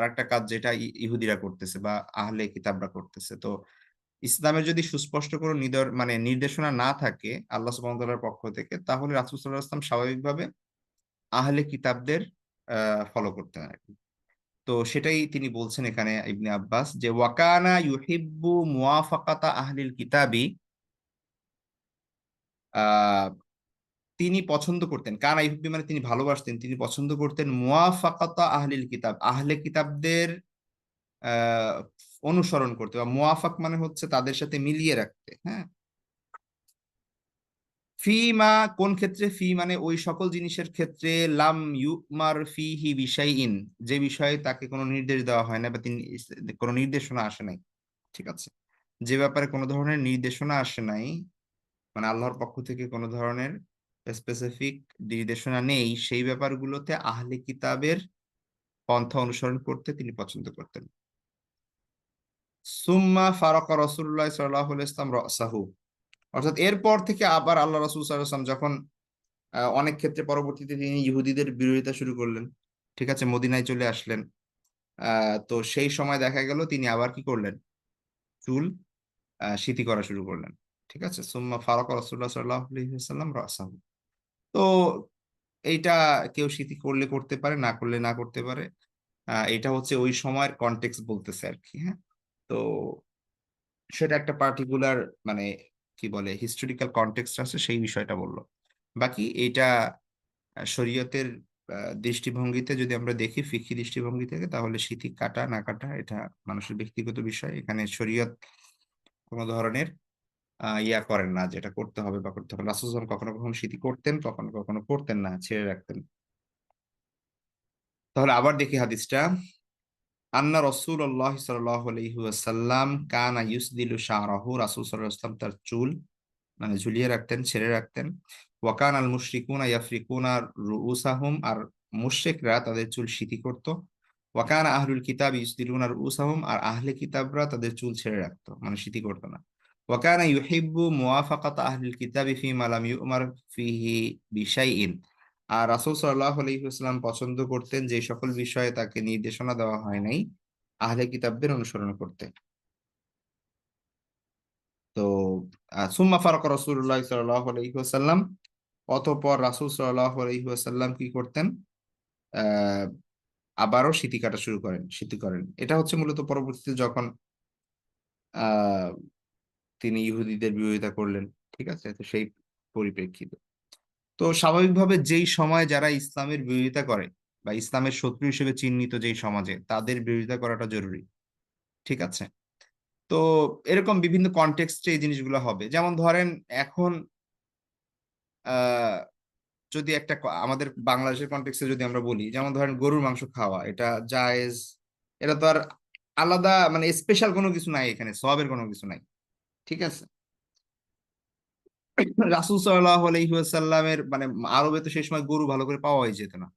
একটা কাজ যেটা ইহুদিরা করতেছে বা আহলে কিতাবরা করতেছে, তো ইসলামের যদি সুস্পষ্ট কোনো মানে নির্দেশনা না থাকে আল্লাহ সুবহানাহু ওয়া তাআলার পক্ষ থেকে, তাহলে রাসূল সাল্লাল্লাহু আলাইহি ওয়াসাল্লাম স্বাভাবিকভাবে আহলে কিতাবদের ফলো করতেন আর কি। তো সেটাই তিনি বলছেন এখানে ইবনে আব্বাস, যে ওয়াকানা ইউহিব্বু মুওয়াফাকাতা আহলিল কিতাবি, আহ তিনি পছন্দ করতেন, কানা ইউহিব্বু মানে তিনি ভালোবাসতেন, তিনি পছন্দ করতেন মুওয়াফাকাতা আহলিল কিতাব, আহলে কিতাবদের আহ অনুসরণ করতে, বা মুওয়াফাক মানে হচ্ছে তাদের সাথে মিলিয়ে রাখতে। হ্যাঁ। ফিমা কোন ক্ষেত্রে, ফি মানে ওই সকল জিনিসের ক্ষেত্রে, লাম ইউমার ফিহি বিশাইইন, যে বিষয়ে তাকে কোনো নির্দেশ দেওয়া হয় না বা তিনি কোনো নির্দেশনা আসে নাই। ঠিক আছে। যে ব্যাপারে কোনো ধরনের নির্দেশনা আসে নাই, মানে আল্লাহর পক্ষ থেকে কোনো ধরনের স্পেসিফিক নির্দেশনা নেই, সেই ব্যাপারগুলোতে আহলে কিতাবের পন্থা অনুসরণ করতে তিনি পছন্দ করতেন। সুম্মা ফারাকা রাসূলুল্লাহ সাল্লাল্লাহু আলাইহি ওয়াসাল্লাম রাসাহু, অর্থাৎ এরপর থেকে আবার আল্লাহ রাসূল সাল্লাল্লাহু আলাইহি ওয়াসাল্লাম যখন অনেক ক্ষেত্রে পরবর্তীতে তিনি ইহুদিদের বিরোধিতা শুরু করলেন, ঠিক আছে, মদিনায় চলে আসলেন, তো সেই সময় দেখা গেল তিনি আবার কি করলেন, চুল সিথি করা শুরু করলেন। ঠিক আছে। সুম্মা ফারাকা রাসূলুল্লাহ সাল্লাল্লাহু আলাইহি ওয়াসাল্লাম রাসাহু। তো এইটা কেউ সিথি করলে করতে পারে, না করলে না করতে পারে। এটা হচ্ছে ওই সময়ের কনটেক্সট বলতেছে আর কি। হ্যাঁ। তো সেটা একটা পার্টিকুলার, মানে কি বলে, হিস্টোরিক্যাল কনটেক্সট আছে, সেই বিষয়টা বললো। বাকি এটা শরীয়তের দৃষ্টিভঙ্গিতে যদি আমরা দেখি, ফিকহি দৃষ্টিভঙ্গি থেকে, তাহলে সিথি কাটা না কাটা এটা মানুষের ব্যক্তিগত বিষয়। এখানে শরীয়ত কোনো ধরনের ইয়া করেন না, যেটা করতে হবে বা করতে হবে। রাসূল সাল্লাল্লাহু আলাইহি ওয়াসাল্লাম কখনো কখনো সিথি করতেন, কখনো কখনো করতেন না, ছেড়ে রাখতেন। তাহলে আবার দেখি হাদিসটা। আন্না রাসূলুল্লাহ সাল্লাল্লাহু আলাইহি ওয়াসাল্লাম কানা ইউসদিলু শা'রাহু, রাসূল সাল্লাল্লাহু আলাইহি ওয়াসাল্লাম তার চুল মানে ঝুলিয়ে রাখতেন, ছেড়ে রাখতেন। ওয়াকান আল মুশরিকুনা ইয়াফরিকুনা রুউসাহুম, আর মুশরিকরা তাদের চুল সিঁথি করত। ওয়াকান আহলুল কিতাব ইউসদিলুনা রুউসাহুম, আর আহলে কিতাবরা তাদের চুল ছেড়ে রাখতো, মানে সিঁথি করতো না। ওয়াকানা ইউহিব্বু মুওয়াফাকাতা আহলিল কিতাবি ফীমা লাম ইউমার ফিহি বিশাইইন, আর রাসূল সাল্লাল্লাহু আলাইহি ওয়াসাল্লাম পছন্দ করতেন যে সকল বিষয়ে তাকে নির্দেশনা দেওয়া হয় নাই আহলে কিতাবদের অনুসরণ করতে। তো সুম্মা ফারাকা রাসূলুল্লাহ সাল্লাল্লাহু আলাইহি ওয়াসাল্লাম, অতঃপর রাসূল সাল্লাল্লাহু আলাইহি ওয়াসাল্লাম কি করতেন, আহ আবারও সিঁথি কাটা শুরু করেন, সিঁথি করেন। এটা হচ্ছে মূলত পরবর্তীতে যখন আহ তিনি ইহুদিদের বিরোধিতা করলেন। ঠিক আছে, তো সেই পরিপ্রেক্ষিতে। তো স্বাভাবিকভাবে যেই সময় যারা ইসলামের বিরোধিতা করে বা ইসলামের শত্রু হিসেবে চিহ্নিত যেই সমাজে, তাদের বিরোধিতা করাটা জরুরি। ঠিক আছে। তো এরকম বিভিন্ন কনটেক্সটে এই জিনিসগুলো হবে, যেমন ধরেন এখন আহ যদি একটা আমাদের বাংলাদেশের কনটেক্সটে যদি আমরা বলি, যেমন ধরেন গরুর মাংস খাওয়া এটা জায়েজ, এটা তো আর আলাদা মানে স্পেশাল কোনো কিছু নাই, এখানে সওয়াবের কোনো কিছু নাই। ঠিক আছে। রাসূল সাল্লাল্লাহু আলাইহি ওয়াসাল্লামের মানে আরবে তো সেই সময় গরু ভালো করে পাওয়াই যেত না।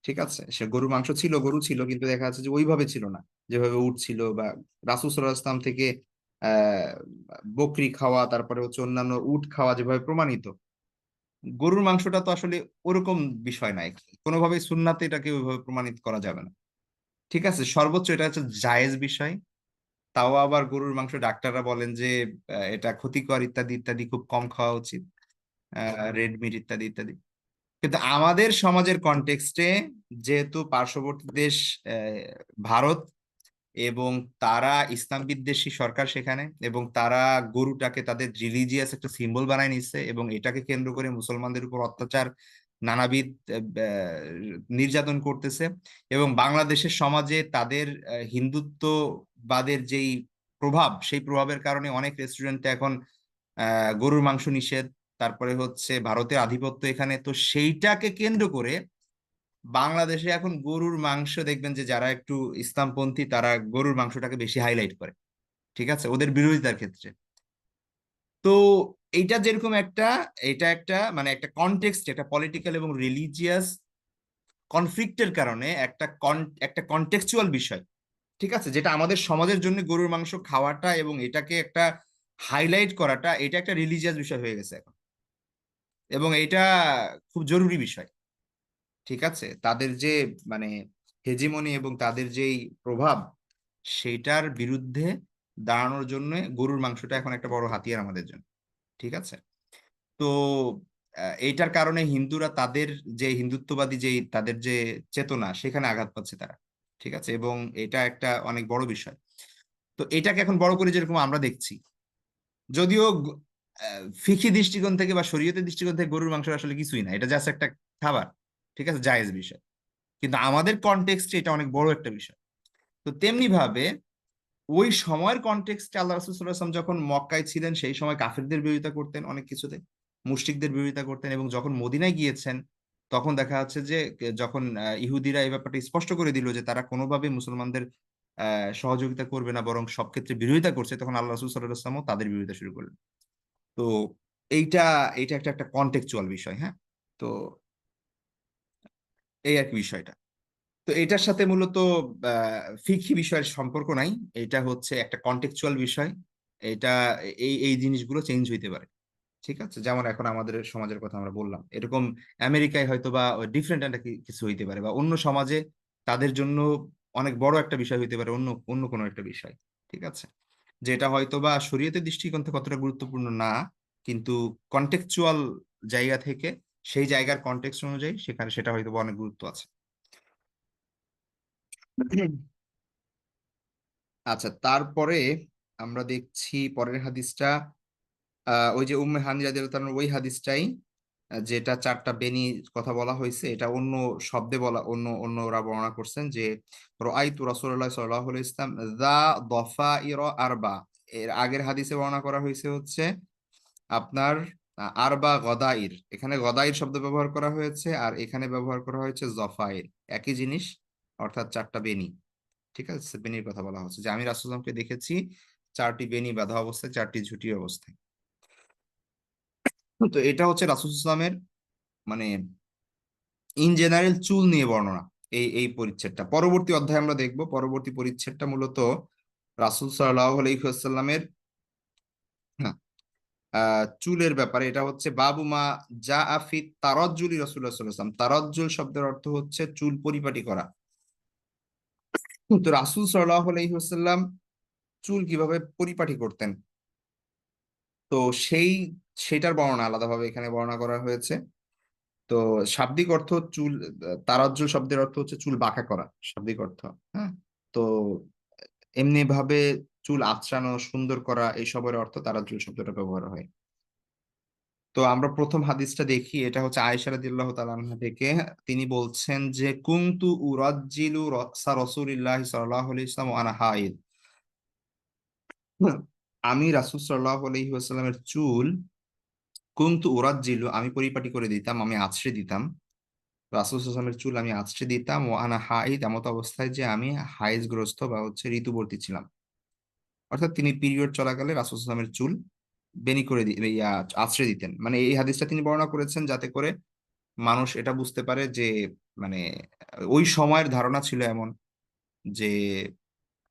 ঠিক আছে, সে গরুর মাংস ছিল, গরু ছিল, কিন্তু দেখা যাচ্ছে যে ওইভাবে ছিল না যেভাবে উট ছিল, বা রাসূল সাল্লাল্লাহু আলাইহি ওয়াসাল্লাম থেকে আহ বকরি খাওয়া, তারপরে হচ্ছে অন্যান্য উট খাওয়া যেভাবে প্রমাণিত, গরুর মাংসটা তো আসলে ওরকম বিষয় নাই, কোনোভাবে সুন্নাতে এটাকে ওইভাবে প্রমাণিত করা যাবে না। ঠিক আছে, সর্বোচ্চ এটা হচ্ছে জায়েজ বিষয়। তাও আবার গরুর মাংস ডাক্তাররা বলেন যে এটা ক্ষতিকর ইত্যাদি ইত্যাদি, খুব কম খাওয়া উচিত, রেড মিট ইত্যাদি ইত্যাদি। কিন্তু আমাদের সমাজের কনটেক্সটে, যেহেতু পার্শ্ববর্তী দেশ ভারত, এবং তারা ইসলাম বিদ্বেষী সরকার সেখানে, এবং তারা গরুটাকে তাদের রিলিজিয়াস একটা সিম্বল বানায় নিচ্ছে, এবং এটাকে কেন্দ্র করে মুসলমানদের উপর অত্যাচার নানাবিধ নির্যাতন করতেছে। এবং বাংলাদেশের সমাজে তাদের হিন্দুত্ববাদের যেই প্রভাব, সেই প্রভাবের কারণে অনেক রেস্টুরেন্টে এখন গরুর মাংস নিষেধ। তারপরে হচ্ছে ভারতের আধিপত্য এখানে, তো সেইটাকে কেন্দ্র করে বাংলাদেশে এখন গরুর মাংস দেখবেন যে যারা একটু ইসলামপন্থী তারা গরুর মাংসটাকে বেশি হাইলাইট করে, ঠিক আছে, ওদের বিরোধিতার ক্ষেত্রে। তো এইটা যেরকম একটা, এটা একটা মানে একটা কনটেক্সট, একটা পলিটিক্যাল এবং রিলিজিয়াস কনফ্লিক্টের কারণে একটা কন্টেক্সচুয়াল বিষয়, ঠিক আছে, যেটা আমাদের সমাজের জন্য গরুর মাংস খাওয়াটা এবং এটাকে একটা হাইলাইট করাটা, এটা একটা রিলিজিয়াস বিষয় হয়ে গেছে এখন, এবং এটা খুব জরুরি বিষয়। ঠিক আছে, তাদের যে মানে হেজিমনি এবং তাদের যেই প্রভাব, সেইটার বিরুদ্ধে দাঁড়ানোর জন্য গরুর মাংসটা এখন একটা বড় হাতিয়ার আমাদের জন্য। ঠিক আছে। তো এইটার কারণে হিন্দুরা তাদের যে হিন্দুত্ববাদী যে তাদের যে চেতনা, সেখানে আঘাত পাচ্ছে তারা। ঠিক আছে, এবং এটা একটা অনেক বড় বিষয়। তো এটাকে এখন বড় করে যেরকম আমরা দেখছি, যদিও ফিকহি দৃষ্টিকোণ থেকে বা শরীয়তের দৃষ্টিকোণ থেকে গরুর মাংস আসলে কিছুই না, এটা জাস্ট একটা খাবার। ঠিক আছে, জায়েজ বিষয়। কিন্তু আমাদের কনটেক্সটে এটা অনেক বড় একটা বিষয়। তো তেমনি ভাবে ওই সময়ের কনটেক্সটে আল্লাহ রাসূল সাল্লাল্লাহু আলাইহি ওয়াসাল্লাম যখন মক্কায় ছিলেন, সেই সময় কাফিরদের বিরোধিতা করতেন অনেক কিছুতে, মুশরিকদের বিরোধিতা করতেন, এবং যখন মদিনায় গিয়েছেন তখন দেখা যাচ্ছে যে যখন ইহুদিরা এই ব্যাপারটা স্পষ্ট করে দিল যে তারা কোনোভাবে মুসলমানদের সহযোগিতা করবে না, বরং সব ক্ষেত্রে বিরোধিতা করছে, তখন আল্লাহ রাসূল সাল্লাল্লাহু আলাইহি ওয়াসাল্লামও তাদের বিরোধিতা শুরু করলেন। তো এইটা এইটা একটা একটা কন্টেক্সচুয়াল বিষয়, হ্যাঁ। তো এই আর কি বিষয়টা। তো এটার সাথে মূলত ফিকহি বিষয়ের সম্পর্ক নাই, এটা হচ্ছে একটা কন্টেক্সচুয়াল বিষয়। এটা এই এই জিনিসগুলো চেঞ্জ হইতে পারে। ঠিক আছে, যেমন এখন আমাদের সমাজের কথা আমরা বললাম, এরকম আমেরিকায় হয়তো বা ডিফারেন্ট একটা কিছু হইতে পারে, বা অন্য সমাজে তাদের জন্য অনেক বড় একটা বিষয় হইতে পারে, অন্য অন্য কোনো একটা বিষয়। ঠিক আছে, যেটা হয়তো বা শরীয়তের দৃষ্টিকোণ থেকে কতটা গুরুত্বপূর্ণ না, কিন্তু কন্টেক্সচুয়াল জায়গা থেকে, সেই জায়গার কন্টেক্সট অনুযায়ী সেখানে সেটা হয়তো বা অনেক গুরুত্ব আছে। আচ্ছা, তারপরে আমরা দেখছি পরের হাদিসটা, ওই যে উম্মে হানি রাদিয়াল্লাহু তাআলার ওই হাদিসটাই, যেটা চারটা বেনি কথা বলা হয়েছে, এটা অন্য শব্দে বলা, অন্য অন্য ওরা বর্ণনা করছেন যে রাআইতু রাসূলুল্লাহ সাল্লাল্লাহু আলাইহি ওয়াসাল্লাম যা দফাইর আরবা। এর আগের হাদিসে বর্ণনা করা হয়েছে হচ্ছে আপনার আরবা গদাইর, এখানে গদাইর শব্দ ব্যবহার করা হয়েছে, আর এখানে ব্যবহার করা হয়েছে জফাইর, একই জিনিস, অর্থাৎ চারটা বেনি। ঠিক আছে, বেনির কথা বলা হচ্ছে যে আমি রাসূলুল্লাহকে দেখেছি চারটি বেনি বাঁধা অবস্থায়, চারটি ঝুঁটি অবস্থায়। তো এটা হচ্ছে রাসূল ইসলামের মানে ইন জেনারেল চুল নিয়ে বর্ণনা। এই এই পরিচ্ছেদটা পরবর্তী অধ্যায়ে আমরা দেখব। পরবর্তী পরিচ্ছেদটা মূলত রাসূল সাল্লাল্লাহু আলাইহি ওয়াসাল্লামের চুলের ব্যাপারে। এটা হচ্ছে বাবু মা যা আফি তারাজ্জুলি রাসূলুল্লাহ সাল্লাল্লাহু আলাইহি ওয়াসাল্লাম। তারাজ্জুল শব্দের অর্থ হচ্ছে চুল পরিপাটি করা। তো রাসূল সাল্লাল্লাহু আলাইহি ওয়াসাল্লাম চুল কিভাবে পরিপাটি করতেন, তো সেই সেটার বর্ণনা আলাদাভাবে এখানে বর্ণনা করা হয়েছে। তো শাব্দিক অর্থ চুল, তারাজ্জুল শব্দের অর্থ হচ্ছে চুল বাঁকা করা, শাব্দিক অর্থ। হ্যাঁ। তো এমনি ভাবে চুল আঁচড়ানো, সুন্দর করা, এইসবের অর্থ তারাজ্জুল শব্দটা ব্যবহার হয়। তো আমরা প্রথম হাদিসটা দেখি, এটা হচ্ছে আয়েশা রাদিয়াল্লাহু তাআলা আনহা থেকে। তিনি বলছেন যে কুনতু উরাজ্জিলু রাসা রাসূলিল্লাহি সাল্লাল্লাহু আলাইহি ওয়াসাল্লাম ওয়া আনা হাইদ। আমি রাসূল সাল্লাল্লাহু আলাইহি ওয়াসাল্লামের চুল, কুনতু উরাজ্জিলু আমি পরিপাটি করে দিতাম, আমি আঁচড়ে দিতাম। রাসূল সাল্লাল্লাহু আলাইহি ওয়াসাল্লামের চুল আমি আঁচড়ে দিতাম, ও আনা হাইদ এমত অবস্থায় যে আমি হাইজগ্রস্ত বা হচ্ছে ঋতুবর্তী ছিলাম। অর্থাৎ তিনি পিরিয়ড চলাকালে রাসূল সাল্লাল্লাহু আলাইহি ওয়াসাল্লামের চুল বেনি করে আঁচড়ে দিতেন। মানে এই হাদিসটা তিনি বর্ণনা করেছেন যাতে করে মানুষ এটা বুঝতে পারে যে মানে ওই সময়ের ধারণা ছিল এমন যে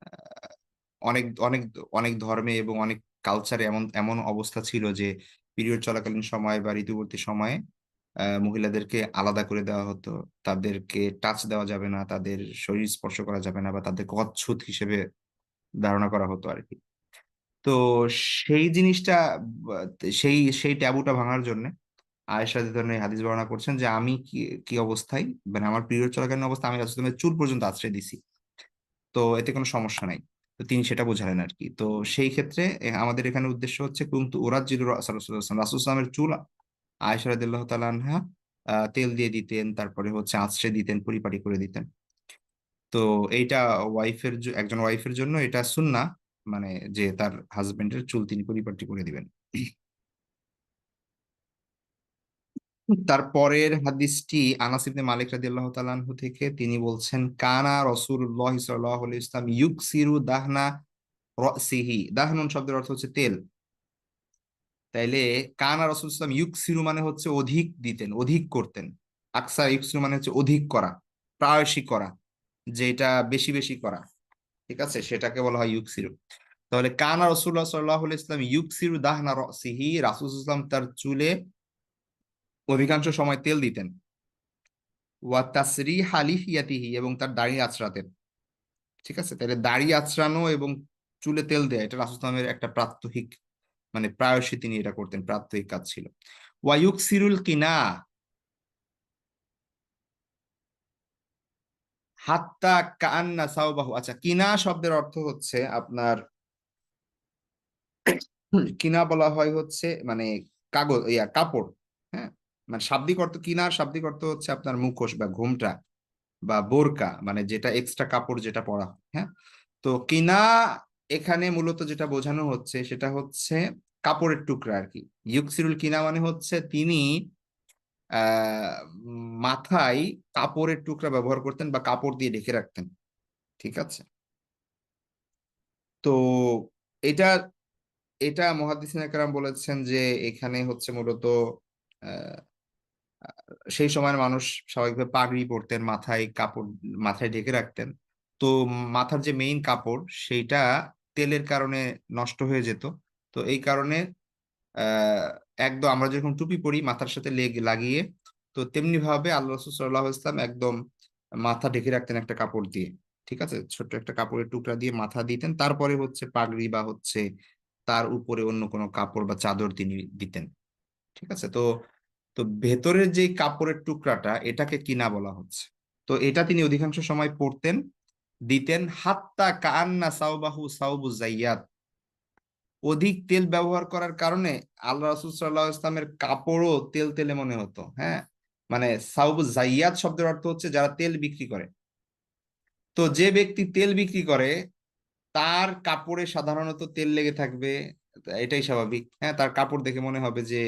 আহ, অনেক অনেক অনেক ধর্মে এবং অনেক কালচারে এমন এমন অবস্থা ছিল যে পিরিয়ড চলাকালীন সময় বা ঋতুবর্তী সময়ে মহিলাদেরকে আলাদা করে দেওয়া হতো, তাদেরকে টাচ দেওয়া যাবে না, তাদের শরীর স্পর্শ করা যাবে না, বা তাদেরকে অচ্ছুত হিসেবে ধারণা করা হতো আর কি। তো সেই জিনিসটা, সেই সেই ট্যাবুটা ভাঙার জন্য আয়েশা রাদিয়াল্লাহু আনহা হাদিস বর্ণনা করছেন যে আমি কি কি অবস্থায়, মানে আমার পিরিয়ড চলাকালীন অবস্থা আমি রাসূলুল্লাহের চুল পর্যন্ত আঁচড়ে দিছি, তো এতে কোনো সমস্যা নাই। তো তিনি সেটা বোঝালেন আর কি। তো সেই ক্ষেত্রে আমাদের এখানে উদ্দেশ্য হচ্ছে কিন্তু ওরাজ্জিলুর রাসূলুল্লাহের চুল আয়েশা রাদিয়াল্লাহু তাআলা আনহা তেল দিয়ে দিতেন, তারপরে হচ্ছে আঁচড়ে দিতেন, পরিপাটি করে দিতেন। তো এইটা একজন ওয়াইফের জন্য এটা সুন্নাহ, মানে যে তার হাজবেন্ডের চুল তিনি পরিপাটি করে দিবেন। তারপরের হাদিসটি আনাস ইবনে মালিক রাদিয়াল্লাহু তাআলা আনহু থেকে, তিনি বলছেন কানা রাসূলুল্লাহ সাল্লাল্লাহু আলাইহি ওয়াসাল্লাম ইউকসিরু দাহনা রাসিহি। দাহনুন শব্দের অর্থ হচ্ছে তেল। তাইলে কানা রাসূল সাল্লাল্লাহু আলাইহি ওয়াসাল্লাম ইউকসিরু মানে হচ্ছে অধিক দিতেন, অধিক করতেন। আকসা ইউকসিরু মানে হচ্ছে অধিক করা, প্রায়শই করা, যেটা বেশি বেশি করা। ঠিক আছে, সেটাকে বলা হয় ইউকসিরু। তাহলে কানা রাসূলুল্লাহ সাল্লাল্লাহু আলাইহি ওয়াসাল্লাম ইউকসিরু দাহনা রাসিহি, রাসূল সাল্লাল্লাহু আলাইহি ওয়াসাল্লাম তার চুলে অধিকাংশ সময় তেল দিতেন। ওয়া তাসরিহা লিহিয়াতিহি, এবং তার দাড়ি আঁচড়াতেন। ঠিক আছে, তাহলে দাড়ি আঁচড়ানো এবং চুলে তেল দেয়া এটা রাসূল সাল্লাল্লাহু আলাইহি ওয়াসাল্লামের একটা প্রাত্যহিক, মানে প্রায়শই তিনি এটা করতেন, প্রাত্যহিক কাজ ছিল। ওয়া ইউকসিরুল কিনা হাত্তা কান্না সাওবাহু। আচ্ছা, কিনা শব্দের অর্থ হচ্ছে আপনার, কিনা বলা হয় হচ্ছে মানে কাগজ, কাপড়। হ্যাঁ, মানে শাব্দিক অর্থ, কিনার শাব্দিক অর্থ হচ্ছে আপনার মুখোশ বা ঘোমটা বা বোরকা, মানে যেটা এক্সট্রা কাপড় যেটা পরা হয়। হ্যাঁ, তো কিনা এখানে মূলত যেটা বোঝানো হচ্ছে সেটা হচ্ছে কাপড়ের টুকরা আর কি। ইউকসিরুল কিনা মানে হচ্ছে তিনি মাথায় কাপড়ের টুকরা ব্যবহার করতেন বা কাপড় দিয়ে ঢেকে রাখতেন। ঠিক আছে, তো এটা এটা মুহাদ্দিসিনে কেরাম বলেছেন যে এখানে হচ্ছে মূলত আহ, সেই সময়ের মানুষ স্বাভাবিকভাবে পাগড়ি পরতেন, মাথায় কাপড় মাথায় ঢেকে রাখতেন। তো মাথার যে মেইন কাপড় সেইটা তেলের কারণে নষ্ট হয়ে যেত। তো এই কারণে আহ একদম আমরা যখন টুপি পরি মাথার সাথে লাগিয়ে, তো তেমনি ভাবে আল্লাহ রাসূল সাল্লাল্লাহু আলাইহি ওয়াসাল্লাম একদম মাথা ঢেকে রাখতেন একটা কাপড় দিয়ে। ঠিক আছে, ছোট্ট একটা কাপড়ের টুকরা দিয়ে মাথা দিতেন, তারপরে হচ্ছে পাগড়ি বা হচ্ছে তার উপরে অন্য কোনো কাপড় বা চাদর তিনি দিতেন। ঠিক আছে, তো তো ভেতরের যে কাপড়ের টুকরাটা এটাকে কিনা বলা হচ্ছে। তো এটা তিনি অধিকাংশ সময় পরতেন, দিতেন। হাত্তা কান্না সাওবাহু সাওবু জাইয়াত, অধিক তেল ব্যবহার করার কারণে আল্লাহ রাসূল সাল্লাল্লাহু আলাইহি ইসলামের কাপড়ও তেল তেলে মনে হতো। হ্যাঁ, মানে সাউবু জাইয়াত শব্দের অর্থ হচ্ছে যারা তেল বিক্রি করে। তো যে ব্যক্তি তেল বিক্রি করে তার কাপড়ে সাধারণত তেল লেগে থাকবে, এটাই স্বাভাবিক। হ্যাঁ, তার কাপড় দেখে মনে হবে যে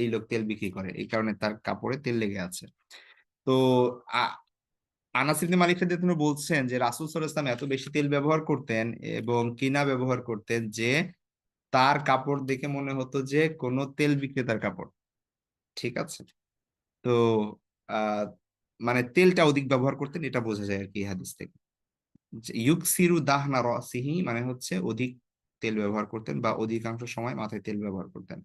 এই লোক তেল বিক্রি করে, এই কারণে তার কাপড়ে তেল লেগে আছে। তো আ- আনাস ইবনে মালিক রাদিয়াল্লাহু আনহু বলছেন যে রাসূল সাল্লাল্লাহু আলাইহি ওয়াসাল্লাম এত বেশি তেল ব্যবহার করতেন এবং কিনা ব্যবহার করতেন যে তার কাপড় দেখে মনে হতো যে কোনো তেল বিক্রেতার কাপড়। ঠিক আছে, তো আহ মানে তেলটা অধিক ব্যবহার করতেন, এটা বোঝা যায় আর কি এই হাদিস থেকে। যে ইউকসিরু দাহনা রাসিহি মানে হচ্ছে অধিক তেল ব্যবহার করতেন বা অধিকাংশ সময় মাথায় তেল ব্যবহার করতেন।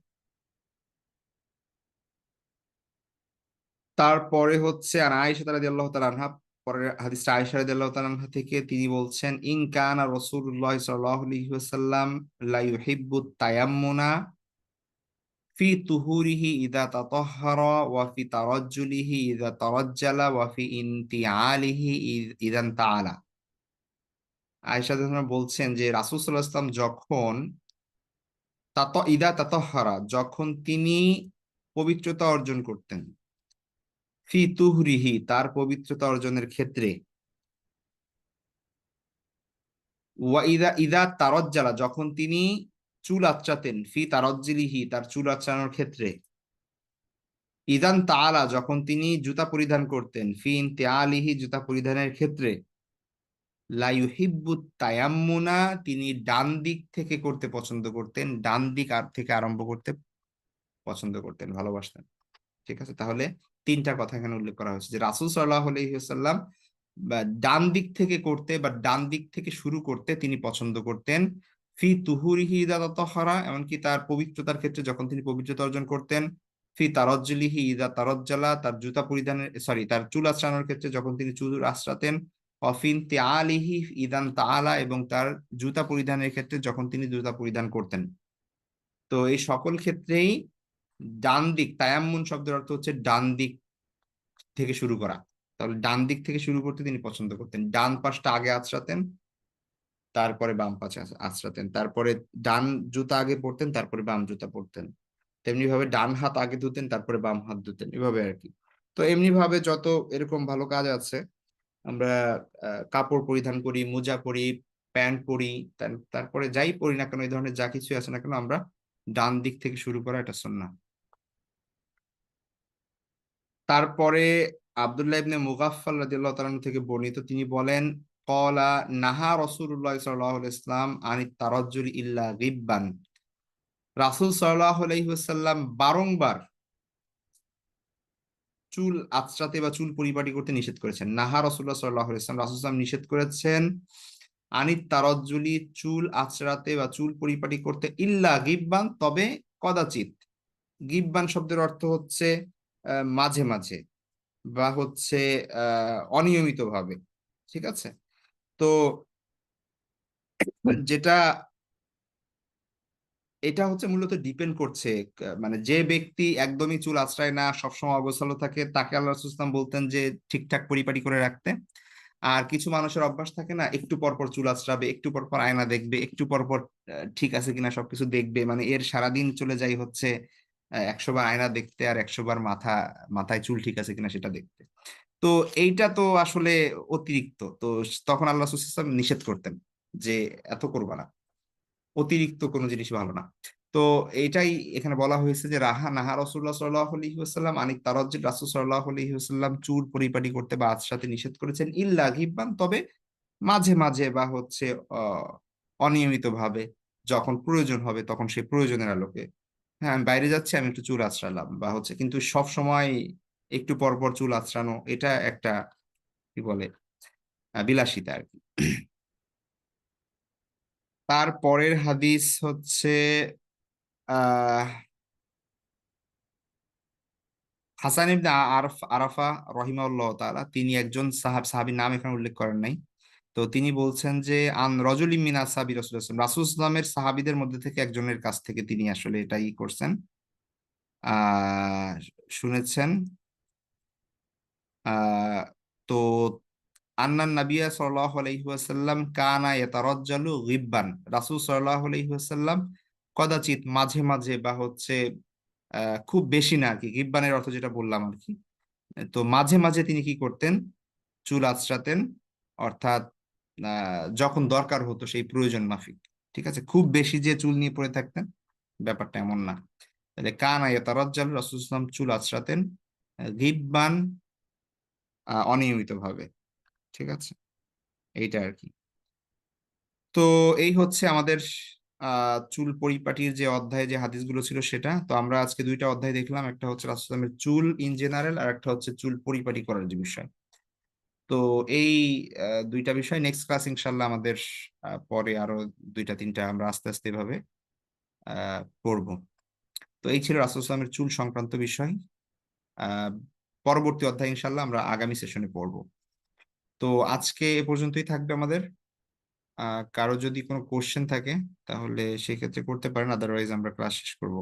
তারপরে হচ্ছে আর আয়েশা রাদিয়াল্লাহু তাআলা আনহা, পরের হাদিসটা আয়েশা রাদিয়াল্লাহু তাআলা আনহা থেকে, তিনি বলছেন ইন কানা রাসূলুল্লাহ সাল্লাল্লাহু আলাইহি ওয়াসাল্লাম লা ইউহিব্বুত তায়াম্মুনা ফি তুহুরিহি ইদা তাতাহহারা ওয়া ফি তারাজ্জুলিহি ইদা তারাজ্জালা ওয়া ফি ইনতিআলিহি ইদান তাআলা। আয়েশা রাদিয়াল্লাহু আনহা বলছেন যে রাসূল সাল্লাল্লাহু আলাইহি ওয়াসাল্লাম যখন ইদা তাতাহহারা, যখন তিনি পবিত্রতা অর্জন করতেন, ফি তুহরিহি তার পবিত্রতা অর্জনের ক্ষেত্রে, ওয়া ইদা ইদা তারাজ্জালা যখন তিনি চুল আঁচড়াতেন, ফি তারাজ্জুলিহি তার চুল আঁচড়ানোর ক্ষেত্রে, ইদান তাআলা যখন তিনি জুতা পরিধান করতেন, ফি ইনতিআলিহি জুতা পরিধানের ক্ষেত্রে, লা ইউহিব্বুত তায়াম্মুনা তিনি ডান দিক থেকে করতে পছন্দ করতেন, ডান দিক থেকে আরম্ভ করতে পছন্দ করতেন, ভালোবাসতেন। ঠিক আছে, তাহলে তিনটা কথা এখানে উল্লেখ করা হয়েছে যে রাসূল সাল্লাল্লাহু আলাইহি ওয়াসাল্লাম বা ডান দিক থেকে করতে বা ডান দিক থেকে শুরু করতে তিনি পছন্দ করতেন। ফি তুহুরিহি ইযা তাতাহহারা, এমনকি তার পবিত্রতার ক্ষেত্রে যখন তিনি পবিত্রতা অর্জন করতেন। ফি তারজ্জুলিহি ইদা তারজ্জালা, তার জুতা পরিধানের তার চুল আঁচড়ানোর ক্ষেত্রে যখন তিনি চুল আঁচড়াতেন, অফিন তিআলিহি ইদান তাআলা, এবং তার জুতা পরিধানের ক্ষেত্রে যখন তিনি জুতা পরিধান করতেন। তো এই সকল ক্ষেত্রেই ডান দিক, তায়াম্মুন শব্দের অর্থ হচ্ছে ডান দিক থেকে শুরু করা। তাহলে ডান দিক থেকে শুরু করতে তিনি পছন্দ করতেন, ডান পাশটা আগে আঁচড়াতেন, তারপরে বাম পাশে আঁচড়াতেন, তারপরে ডান জুতা আগে পরতেন, তারপরে বাম জুতা পরতেন। তেমনি ভাবে ডান হাত আগে ধুতেন, তারপরে বাম হাত ধুতেন, এভাবে আর কি। তো এমনি ভাবে যত এরকম ভালো কাজ আছে, আমরা কাপড় পরিধান করি, মোজা পরি, প্যান্ট পরি, তারপরে যাই পরি না কেন, এই ধরনের যা কিছু আছে না কেন, আমরা ডান দিক থেকে শুরু করা এটা সুন্নাহ। তারপরে আব্দুল্লাহ ইবনে মুগাফফাল রাদিয়াল্লাহু তাআলা আনহু থেকে বর্ণিত, তিনি বলেন, ক্বালা নাহা রাসূলুল্লাহ সাল্লাল্লাহু আলাইহি ওয়াসাল্লাম আনিত তারাজ্জুল ইল্লা গিববান। রাসূল সাল্লাল্লাহু আলাইহি ওয়াসাল্লাম বারংবার চুল আঁচড়াতে বা চুল পরিপাটি করতে নিষেধ করেছেন। নাহা রাসূলুল্লাহ সাল্লাল্লাহু আলাইহি ওয়াসাল্লাম, রাসূল সাল্লাল্লাহু নিষেধ করেছেন আনিত তারাজ্জুলি, চুল আঁচড়াতে বা চুল পরিপাটি করতে, ইল্লা গিববান, তবে কদাচিৎ। গিববান শব্দের অর্থ হচ্ছে মাঝে মাঝে, বা হচ্ছে অনিয়মিতভাবে। ঠিক আছে। তো যেটা, এটা হচ্ছে মূলত ডিপেন্ড করছে, মানে যে ব্যক্তি একদমই চুল আঁচড়ায় না, সবসময় অগোছালো থাকে, তাকে আল্লাহ রাসূল সাল্লাল্লাহু আলাইহি ওয়াসাল্লাম বলতেন যে ঠিকঠাক পরিপাটি করে রাখতে। আর কিছু মানুষের অভ্যাস থাকে না, একটু পর পর চুল আঁচড়াবে, একটু পর পর আয়না দেখবে, একটু পর পর ঠিক আছে কিনা সবকিছু দেখবে, মানে এর সারাদিন চলে যায় হচ্ছে 100 বার আয়না দেখতে, আর 100 বার মাথায় চুল ঠিক আছে কিনা সেটা দেখতে। তো এইটা তো আসলে অতিরিক্ত। তো তখন আল্লাহ রাসূল সাল্লাল্লাহু আলাইহি ওয়াসাল্লাম নিষেধ করতেন যে এত করবা না, অতিরিক্ত কোনো জিনিস ভালো না। তো এটাই এখানে বলা হয়েছে যে নাহা রাসূলুল্লাহ সাল্লাল্লাহু আলাইহি ওয়াসাল্লাম আনিত তারাজ্জুল, রাসূল সাল্লাল্লাহু আলাইহি ওয়াসাল্লাম চুল পরিপাটি করতে বা আঁচড়াতে নিষেধ করেছেন, ইল্লা গিববান, তবে মাঝে মাঝে বা হচ্ছে অনিয়মিত ভাবে, যখন প্রয়োজন হবে তখন সেই প্রয়োজনের আলোকে। হ্যাঁ, আমি বাইরে যাচ্ছি, আমি একটু চুল আঁচড়ালাম, বা হচ্ছে, কিন্তু সব সময় একটু পর পর চুল আঁচড়ানো এটা একটা কি বলে বিলাসিতা আর কি। তার পরের হাদিস হচ্ছে আহ হাসান ইবনে আরাফা রহিমাহুল্লাহ তাআলা, তিনি একজন সাহাবীর নাম এখানে উল্লেখ করেন নাই। তো তিনি বলছেন যে আন রজুলিম মিন আসহাবি রাসূলুল্লাহ সাল্লাল্লাহু আলাইহি ওয়াসাল্লাম, রাসূল সাল্লামের সাহাবীদের মধ্যে থেকে একজনের কাছ থেকে তিনি আসলে এটাই করছেন, আহ শুনেছেন। আহ তো আন্নান নাবিয়া সাল্লাল্লাহু আলাইহি ওয়াসাল্লাম কানা ইয়াতারাজ্জালু গিববান, রাসূল সাল্লাল্লাহু আলাইহি ওয়াসাল্লাম কদাচিৎ, মাঝে মাঝে, বা হচ্ছে খুব বেশি না আর কি, গিববানের অর্থ যেটা বললাম আর কি। তো মাঝে মাঝে তিনি কি করতেন, চুল আঁচড়াতেন, অর্থাৎ যখন দরকার হতো সেই প্রয়োজন মাফিক। ঠিক আছে, খুব বেশি যে চুল নিয়ে পড়ে থাকতেন ব্যাপারটা এমন না। তাহলে কানা ইয়াতারাজ্জাল, রাসূল সাল্লাল্লাহু আলাইহি ওয়াসাল্লাম চুল আঁচড়াতেন, গিববান, অনিয়মিত ভাবে। ঠিক আছে, এইটা আর কি। তো এই হচ্ছে আমাদের চুল পরিপাটির যে অধ্যায়ে যে হাদিসগুলো ছিল সেটা। তো আমরা আজকে দুইটা অধ্যায় দেখলাম, একটা হচ্ছে রাসূল সাল্লাল্লাহু আলাইহি ওয়াসাল্লামের চুল ইন জেনারেল, আর একটা হচ্ছে চুল পরিপাটি করার যে বিষয়। তো এই দুইটা বিষয় নেক্সট ক্লাস ইনশাল্লাহ আমাদের পরে আরো দুইটা তিনটা আমরা আস্তে আস্তে ভাবে পড়বো। তো এই ছিল রাসূল সাল্লাল্লাহু আলাইহি ওয়াসাল্লামের চুল সংক্রান্ত বিষয়। আহ পরবর্তী অধ্যায় ইনশাল্লাহ আমরা আগামী সেশনে পড়বো। তো আজকে এ পর্যন্তই থাকবে আমাদের। কারো যদি কোনো কোশ্চেন থাকে তাহলে সেক্ষেত্রে করতে পারেন, আদারওয়াইজ আমরা ক্লাস শেষ করব।